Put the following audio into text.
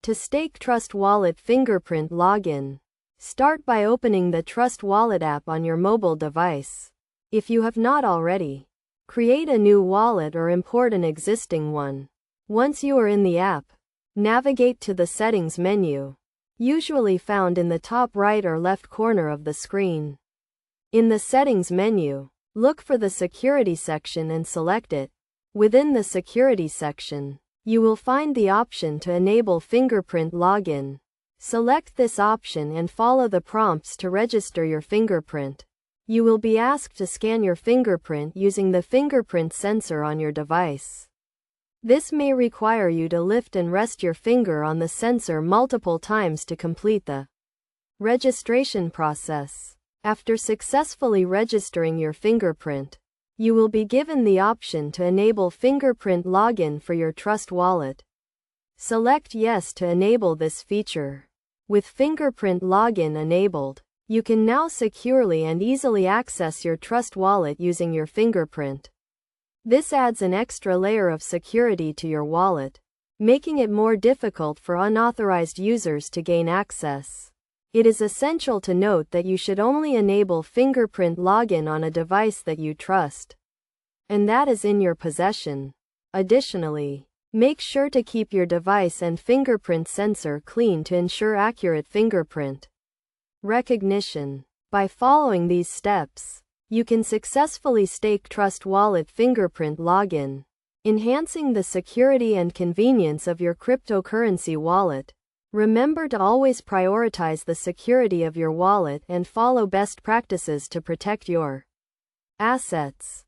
To stake Trust Wallet Fingerprint Login. Start by opening the Trust Wallet app on your mobile device. If you have not already, create a new wallet or import an existing one. Once you are in the app, navigate to the Settings menu, usually found in the top right or left corner of the screen. In the Settings menu, look for the Security section and select it. Within the Security section, you will find the option to enable fingerprint login. Select this option and follow the prompts to register your fingerprint. You will be asked to scan your fingerprint using the fingerprint sensor on your device. This may require you to lift and rest your finger on the sensor multiple times to complete the registration process. After successfully registering your fingerprint, you will be given the option to enable fingerprint login for your Trust Wallet. Select Yes to enable this feature. With fingerprint login enabled, you can now securely and easily access your Trust Wallet using your fingerprint. This adds an extra layer of security to your wallet, making it more difficult for unauthorized users to gain access. It is essential to note that you should only enable fingerprint login on a device that you trust, and that is in your possession. Additionally, make sure to keep your device and fingerprint sensor clean to ensure accurate fingerprint recognition. By following these steps, you can successfully stake Trust Wallet Fingerprint Login, enhancing the security and convenience of your cryptocurrency wallet. Remember to always prioritize the security of your wallet and follow best practices to protect your assets.